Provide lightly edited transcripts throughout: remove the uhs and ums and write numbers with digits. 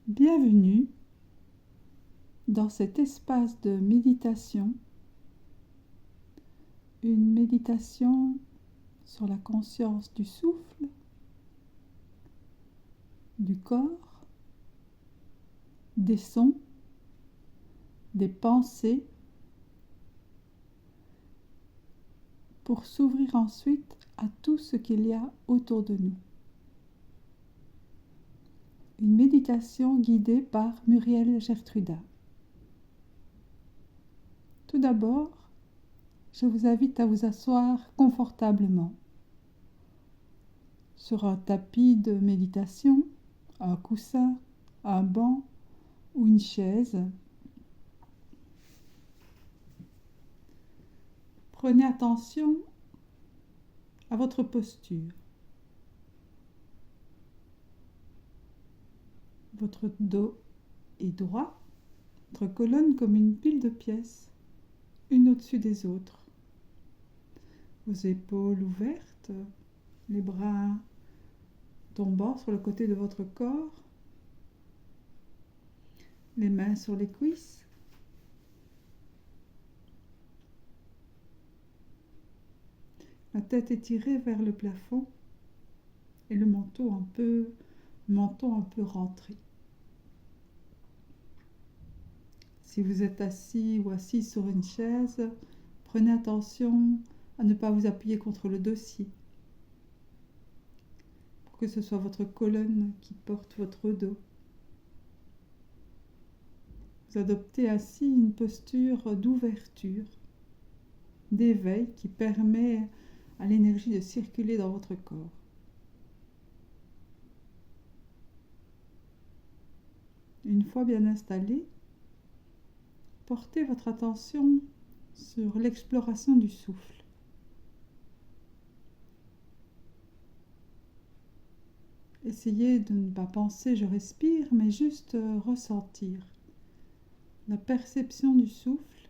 Bienvenue dans cet espace de méditation, une méditation sur la conscience du souffle, du corps, des sons, des pensées, pour s'ouvrir ensuite à tout ce qu'il y a autour de nous. Une méditation guidée par Muriel Gertruda. Tout d'abord, je vous invite à vous asseoir confortablement sur un tapis de méditation, un coussin, un banc ou une chaise. Prenez attention à votre posture. Votre dos est droit, votre colonne comme une pile de pièces, une au-dessus des autres. Vos épaules ouvertes, les bras tombant sur le côté de votre corps, les mains sur les cuisses. La tête étirée vers le plafond et le menton un peu rentré. Si vous êtes assis ou assise sur une chaise, prenez attention à ne pas vous appuyer contre le dossier, pour que ce soit votre colonne qui porte votre dos. Vous adoptez ainsi une posture d'ouverture, d'éveil qui permet à l'énergie de circuler dans votre corps. Une fois bien installé, portez votre attention sur l'exploration du souffle. Essayez de ne pas penser « je respire », mais juste ressentir la perception du souffle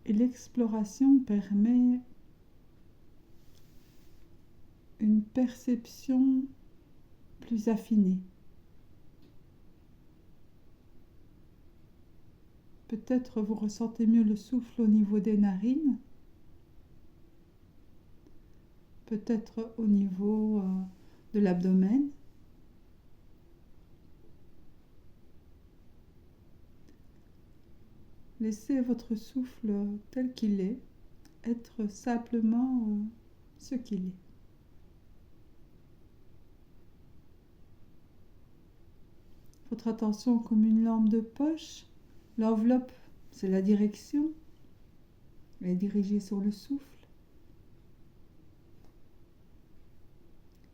et l'exploration permet une perception plus affinée. Peut-être vous ressentez mieux le souffle au niveau des narines, peut-être au niveau de l'abdomen. Laissez votre souffle tel qu'il est, être simplement ce qu'il est. Votre attention comme une lampe de poche. L'enveloppe, c'est la direction. Elle est dirigée sur le souffle.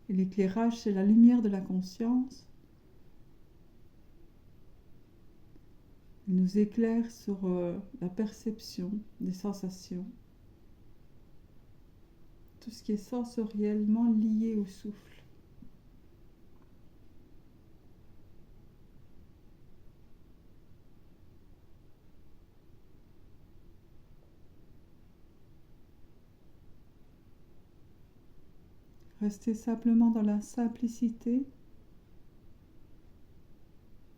Et l'éclairage, c'est la lumière de la conscience. Elle nous éclaire sur la perception des sensations. Tout ce qui est sensoriellement lié au souffle. Restez simplement dans la simplicité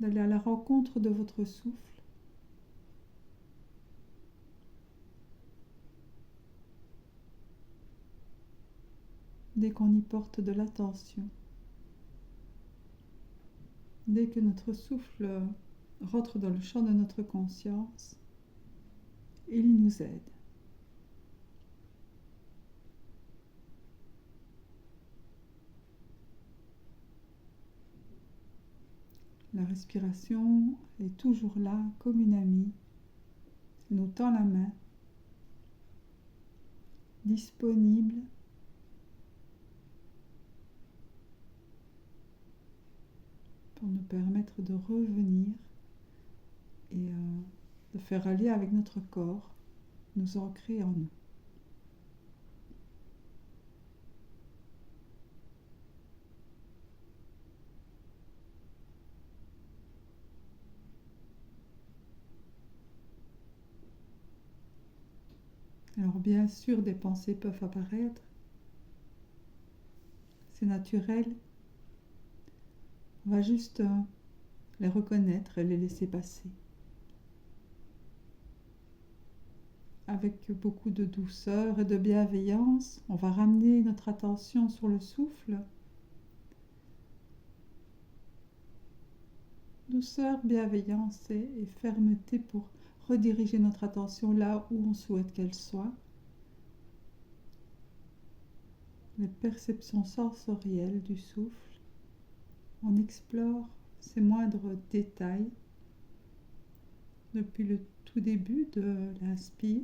d'aller à la rencontre de votre souffle. Dès qu'on y porte de l'attention, dès que notre souffle rentre dans le champ de notre conscience, il nous aide. La respiration est toujours là comme une amie, nous tend la main, disponible pour nous permettre de revenir et de faire un lien avec notre corps, nous ancrer en nous. Alors bien sûr, des pensées peuvent apparaître. C'est naturel, On va juste les reconnaître et les laisser passer. Avec beaucoup de douceur et de bienveillance, on va ramener notre attention sur le souffle. Douceur, bienveillance et fermeté pour rediriger notre attention là où on souhaite qu'elle soit. Les perceptions sensorielles du souffle. On explore ces moindres détails depuis le tout début de l'inspire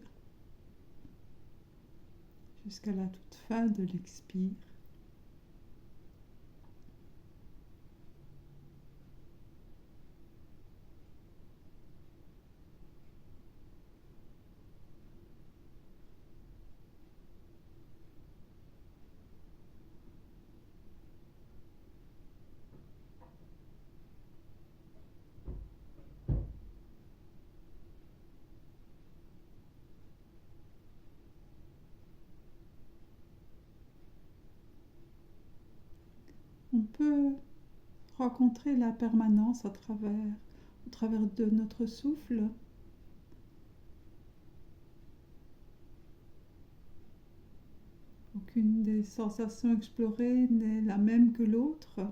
jusqu'à la toute fin de l'expire. On peut rencontrer la permanence au travers de notre souffle. Aucune des sensations explorées n'est la même que l'autre.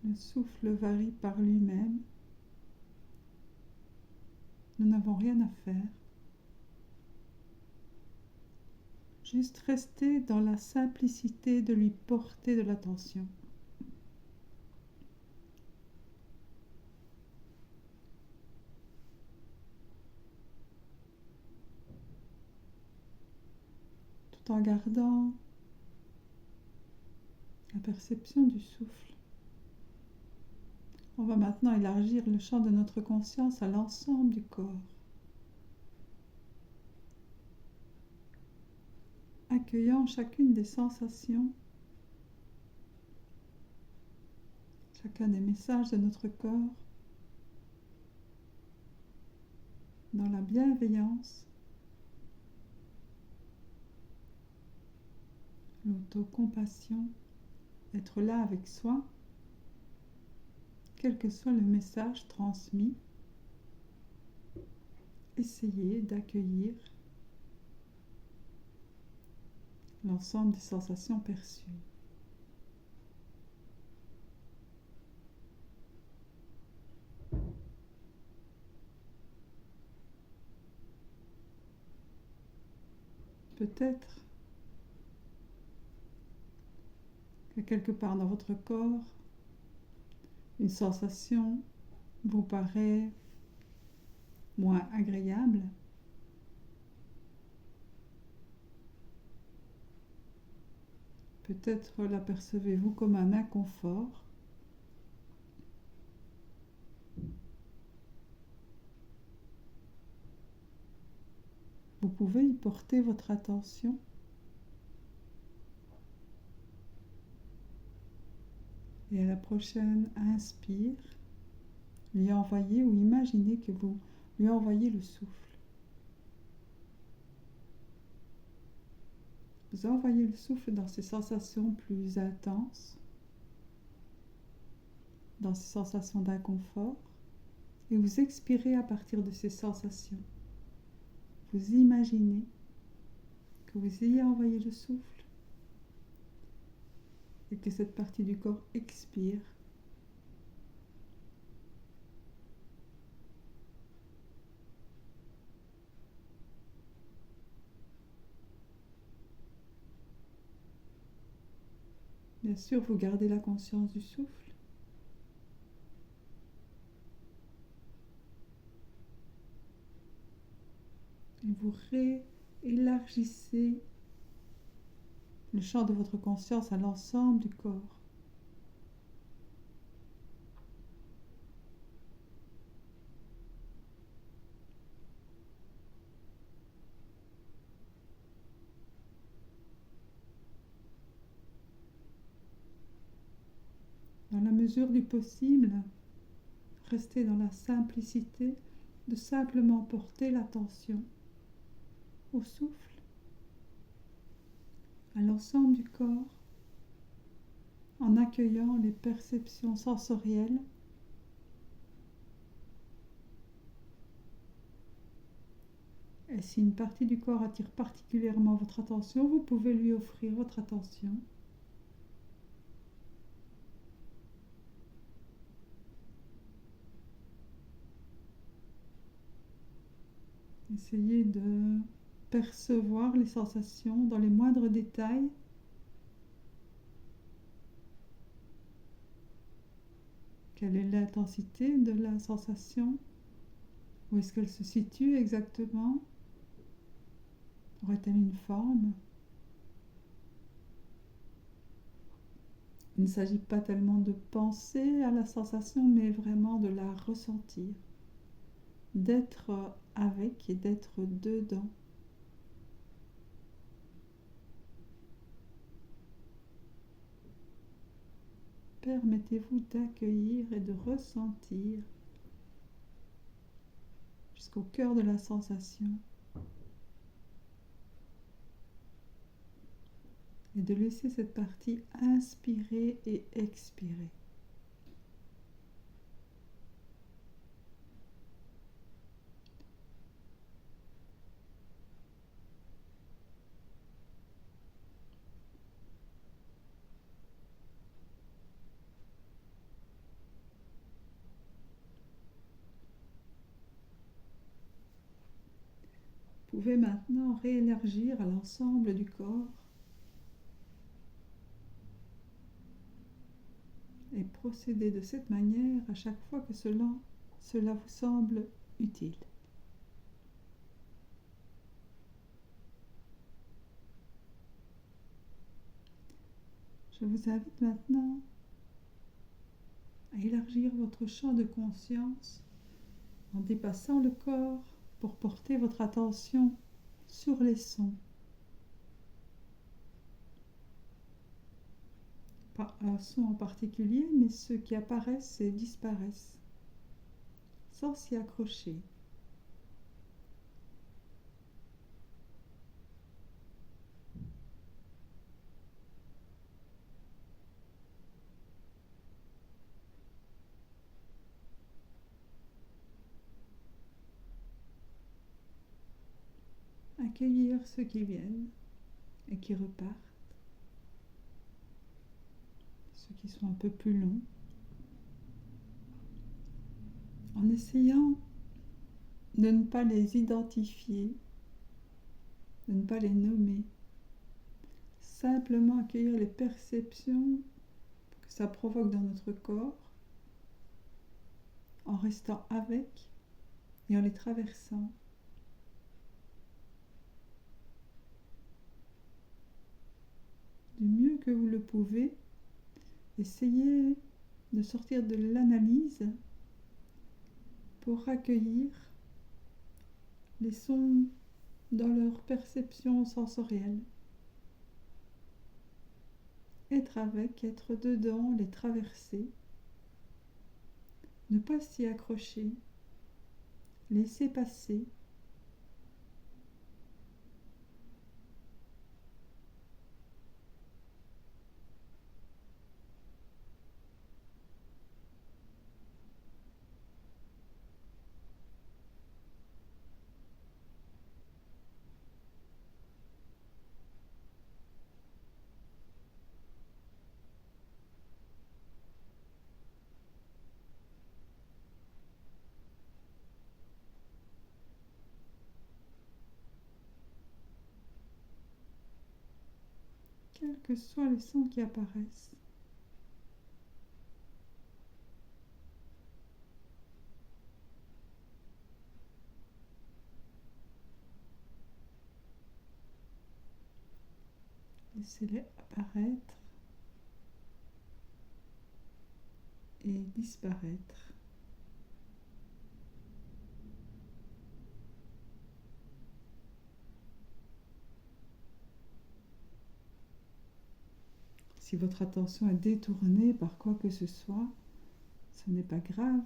Le souffle varie par lui-même. Nous n'avons rien à faire. Juste rester dans la simplicité de lui porter de l'attention. Tout en gardant la perception du souffle. On va maintenant élargir le champ de notre conscience à l'ensemble du corps. Accueillant chacune des sensations, chacun des messages de notre corps, dans la bienveillance, l'autocompassion, être là avec soi, quel que soit le message transmis, essayer d'accueillir l'ensemble des sensations perçues. Peut-être que quelque part dans votre corps, une sensation vous paraît moins agréable. Peut-être l'apercevez-vous comme un inconfort. Vous pouvez y porter votre attention. Et à la prochaine inspire, lui envoyez ou imaginez que vous lui envoyez le souffle. Vous envoyez le souffle dans ces sensations plus intenses, dans ces sensations d'inconfort, et vous expirez à partir de ces sensations. Vous imaginez que vous ayez envoyé le souffle et que cette partie du corps expire. Bien sûr, vous gardez la conscience du souffle. Et vous réélargissez le champ de votre conscience à l'ensemble du corps. Dans la mesure du possible, restez dans la simplicité de simplement porter l'attention au souffle à l'ensemble du corps en accueillant les perceptions sensorielles. Et si une partie du corps attire particulièrement votre attention, vous pouvez lui offrir votre attention. Essayez de percevoir les sensations dans les moindres détails. Quelle est l'intensité de la sensation? Où est-ce qu'elle se situe exactement? Aurait-elle une forme? Il ne s'agit pas tellement de penser à la sensation, mais vraiment de la ressentir, d'être avec et d'être dedans. Permettez-vous d'accueillir et de ressentir jusqu'au cœur de la sensation et de laisser cette partie inspirer et expirer. Vous pouvez maintenant réélargir à l'ensemble du corps et procéder de cette manière à chaque fois que cela vous semble utile. Je vous invite maintenant à élargir votre champ de conscience en dépassant le corps pour porter votre attention sur les sons. Pas un son en particulier, mais ceux qui apparaissent et disparaissent, sans s'y accrocher. Accueillir ceux qui viennent et qui repartent, ceux qui sont un peu plus longs, en essayant de ne pas les identifier, de ne pas les nommer, simplement accueillir les perceptions que ça provoque dans notre corps, en restant avec et en les traversant. Du mieux que vous le pouvez, essayez de sortir de l'analyse pour accueillir les sons dans leur perception sensorielle. Être avec, être dedans, les traverser. Ne pas s'y accrocher. Laisser passer. Quels que soient les sons qui apparaissent. Laissez-les apparaître et disparaître. Si votre attention est détournée par quoi que ce soit, ce n'est pas grave,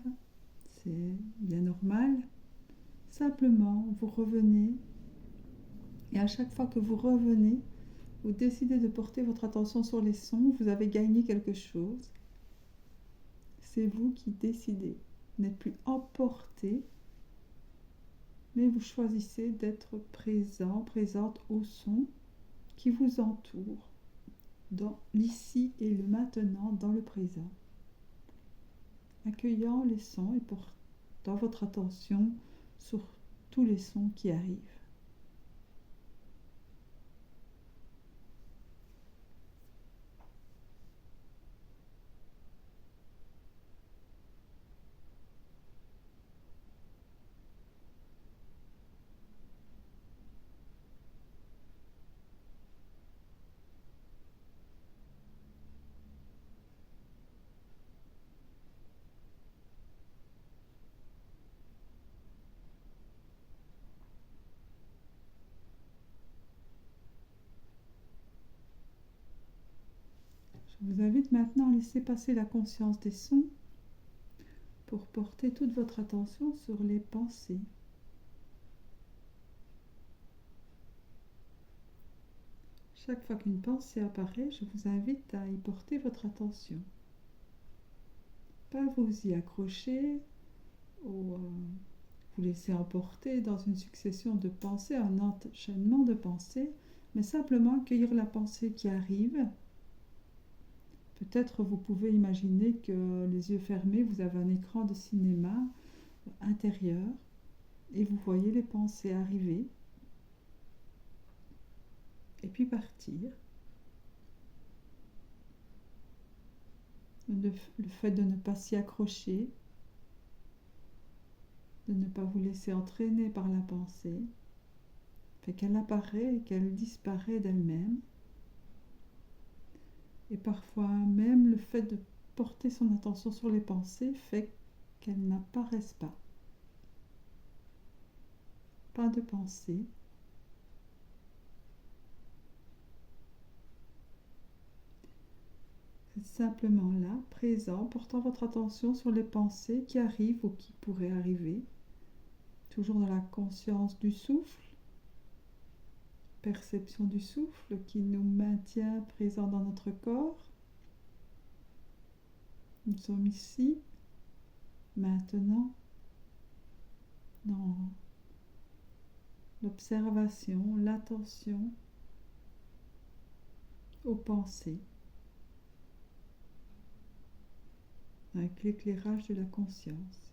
c'est bien normal. Simplement, vous revenez et à chaque fois que vous revenez, vous décidez de porter votre attention sur les sons, vous avez gagné quelque chose. C'est vous qui décidez. Vous n'êtes plus emporté, mais vous choisissez d'être présent, présente au son qui vous entoure, dans l'ici et le maintenant, dans le présent. Accueillant les sons et portant votre attention sur tous les sons qui arrivent. Je vous invite maintenant à laisser passer la conscience des sons pour porter toute votre attention sur les pensées. Chaque fois qu'une pensée apparaît, je vous invite à y porter votre attention. Pas vous y accrocher ou vous laisser emporter dans une succession de pensées, un enchaînement de pensées, mais simplement accueillir la pensée qui arrive. Peut-être vous pouvez imaginer que les yeux fermés, vous avez un écran de cinéma intérieur et vous voyez les pensées arriver et puis partir. Le fait de ne pas s'y accrocher, de ne pas vous laisser entraîner par la pensée, fait qu'elle apparaît et qu'elle disparaît d'elle-même. Et parfois même le fait de porter son attention sur les pensées fait qu'elles n'apparaissent pas. Pas de pensée. Vous êtes simplement là, présent, portant votre attention sur les pensées qui arrivent ou qui pourraient arriver. Toujours dans la conscience du souffle, perception du souffle qui nous maintient présents dans notre corps. Nous sommes ici, maintenant, dans l'observation, l'attention aux pensées, avec l'éclairage de la conscience.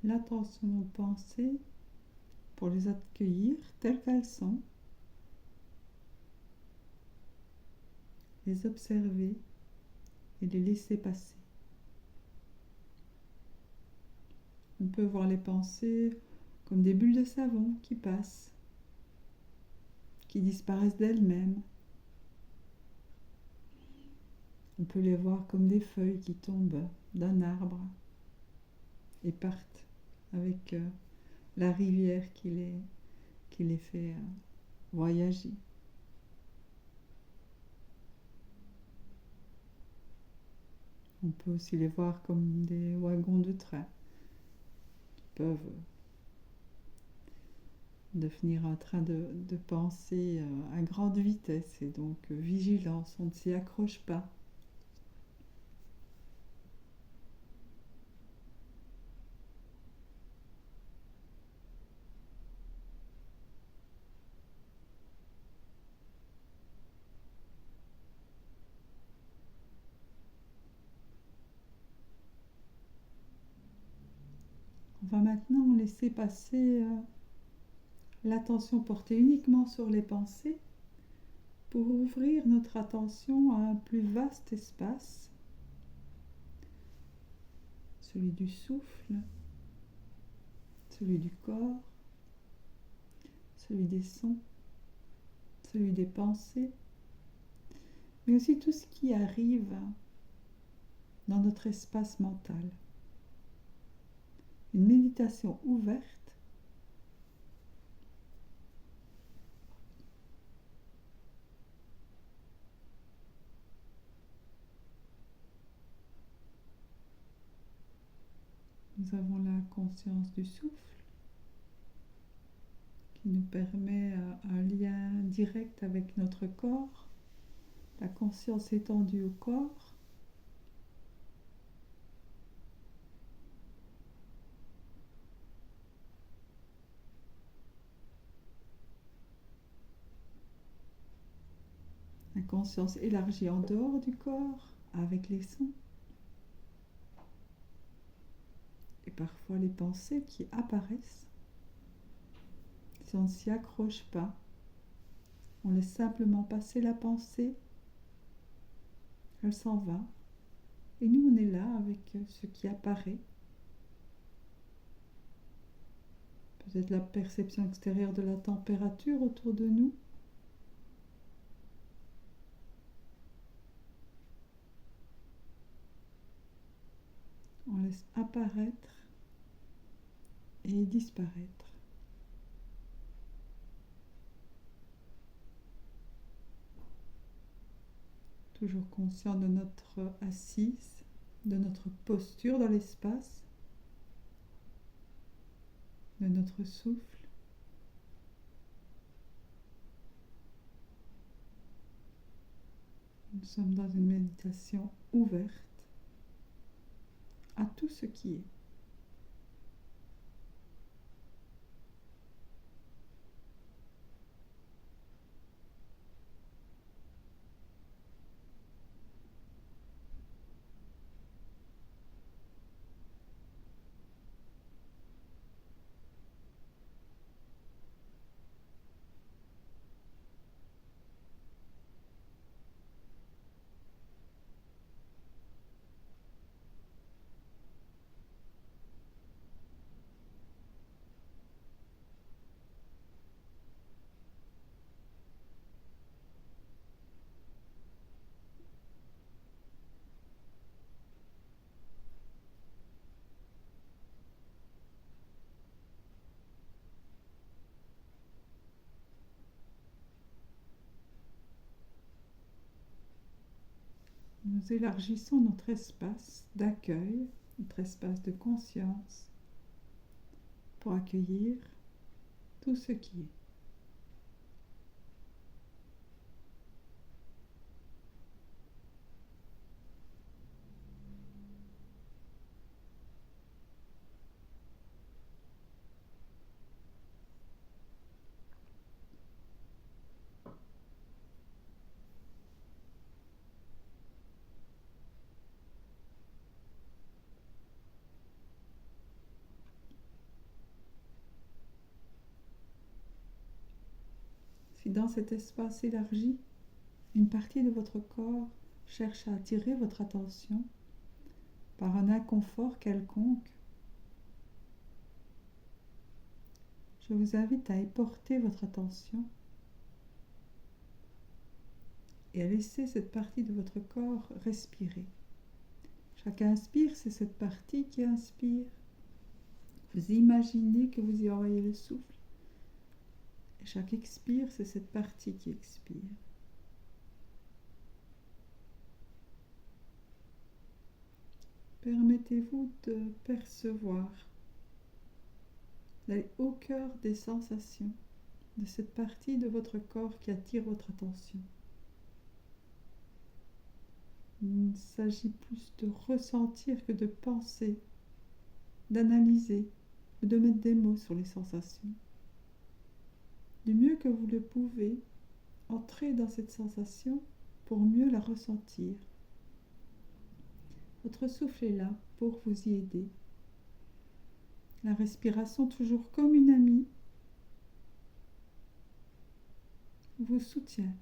L'attention aux pensées pour les accueillir telles qu'elles sont, les observer et les laisser passer. On peut voir les pensées comme des bulles de savon qui passent, qui disparaissent d'elles-mêmes. On peut les voir comme des feuilles qui tombent d'un arbre et partent avec la rivière qui les fait voyager. On peut aussi les voir comme des wagons de train qui peuvent devenir un train de pensée à grande vitesse et donc vigilance, on ne s'y accroche pas. On va maintenant laisser passer l'attention portée uniquement sur les pensées pour ouvrir notre attention à un plus vaste espace, celui du souffle, celui du corps, celui des sons, celui des pensées, mais aussi tout ce qui arrive dans notre espace mental. Une méditation ouverte Nous avons la conscience du souffle qui nous permet un lien direct avec notre corps, la conscience étendue au corps. La conscience élargie en dehors du corps avec les sons. Et parfois les pensées qui apparaissent. Si on ne s'y accroche pas, on laisse simplement passer la pensée, elle s'en va. Et nous, on est là avec ce qui apparaît. Peut-être la perception extérieure de la température autour de nous. On laisse apparaître et disparaître. Toujours conscient de notre assise, de notre posture dans l'espace, de notre souffle. Nous sommes dans une méditation ouverte à tout ce qui est. Nous élargissons notre espace d'accueil, notre espace de conscience pour accueillir tout ce qui est. Si dans cet espace élargi, une partie de votre corps cherche à attirer votre attention par un inconfort quelconque, je vous invite à y porter votre attention et à laisser cette partie de votre corps respirer. Chaque inspire, c'est cette partie qui inspire. Vous imaginez que vous y envoyez le souffle. Et chaque expire, c'est cette partie qui expire. Permettez-vous de percevoir, d'aller au cœur des sensations de cette partie de votre corps qui attire votre attention. Il s'agit plus de ressentir que de penser, d'analyser ou de mettre des mots sur les sensations. Du mieux que vous le pouvez, entrez dans cette sensation pour mieux la ressentir. Votre souffle est là pour vous y aider La respiration toujours comme une amie vous soutient.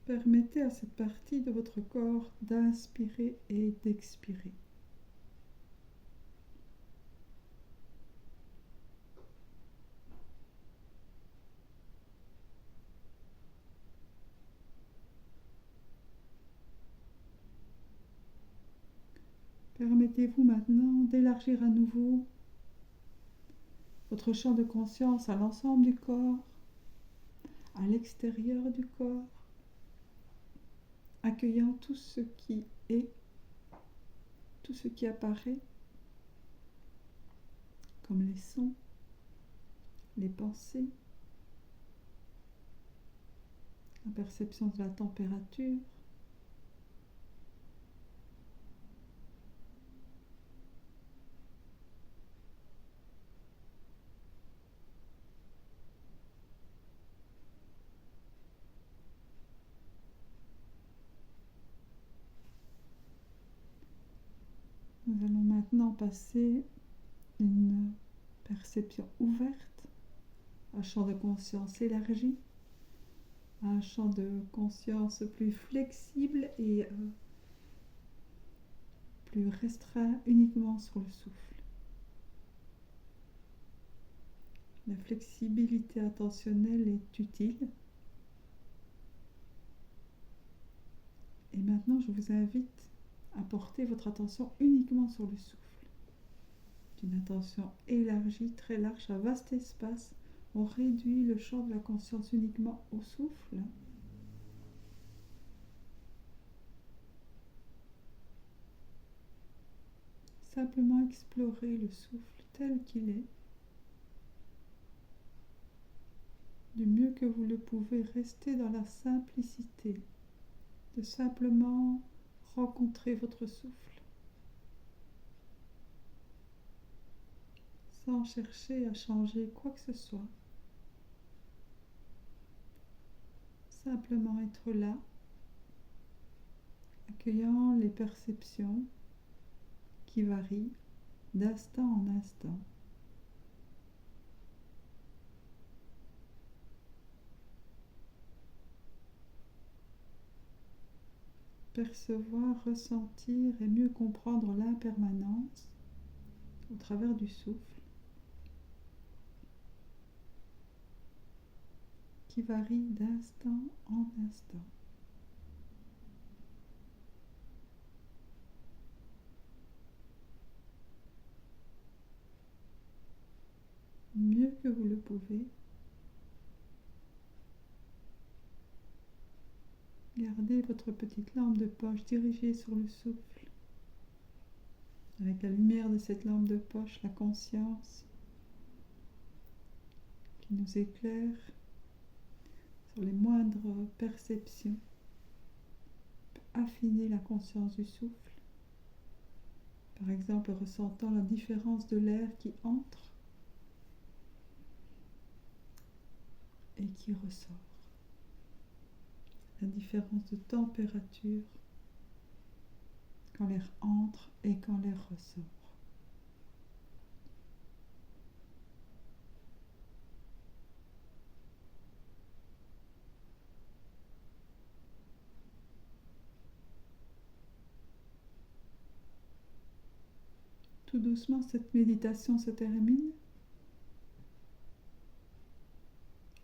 Permettez à cette partie de votre corps d'inspirer et d'expirer. Permettez-vous maintenant d'élargir à nouveau votre champ de conscience à l'ensemble du corps, à l'extérieur du corps, accueillant tout ce qui est, tout ce qui apparaît, comme les sons, les pensées, la perception de la température, Nous allons maintenant passer une perception ouverte, un champ de conscience élargi, un champ de conscience plus flexible et plus restreint uniquement sur le souffle. La flexibilité attentionnelle est utile. Et maintenant, je vous invite à porter votre attention uniquement sur le souffle. D'une attention élargie, très large, un vaste espace, on réduit le champ de la conscience uniquement au souffle. Simplement explorer le souffle tel qu'il est. Du mieux que vous le pouvez, rester dans la simplicité de simplement rencontrer votre souffle, sans chercher à changer quoi que ce soit. Simplement être là, accueillant les perceptions qui varient d'instant en instant. Percevoir, ressentir et mieux comprendre l'impermanence au travers du souffle qui varie d'instant en instant. Mieux que vous le pouvez, gardez votre petite lampe de poche dirigée sur le souffle. Avec la lumière de cette lampe de poche, la conscience qui nous éclaire sur les moindres perceptions, affiner la conscience du souffle. Par exemple, ressentant la différence de l'air qui entre et qui ressort. La différence de température quand l'air entre et quand l'air ressort. Tout doucement, cette méditation se termine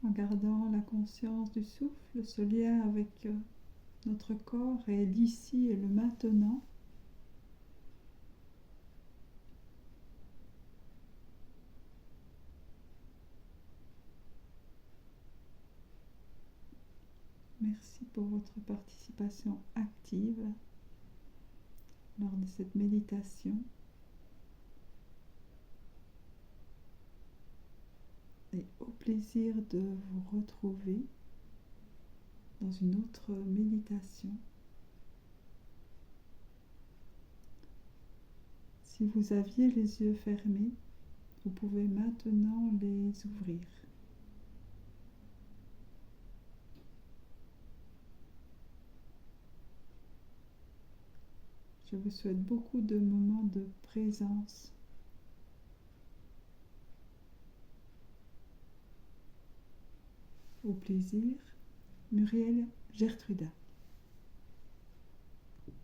en gardant la conscience du souffle, ce lien avec notre corps et l'ici et le maintenant. Merci pour votre participation active lors de cette méditation. Et au plaisir de vous retrouver dans une autre méditation. Si vous aviez les yeux fermés, vous pouvez maintenant les ouvrir. Je vous souhaite beaucoup de moments de présence. Au plaisir, Muriel Gertruda.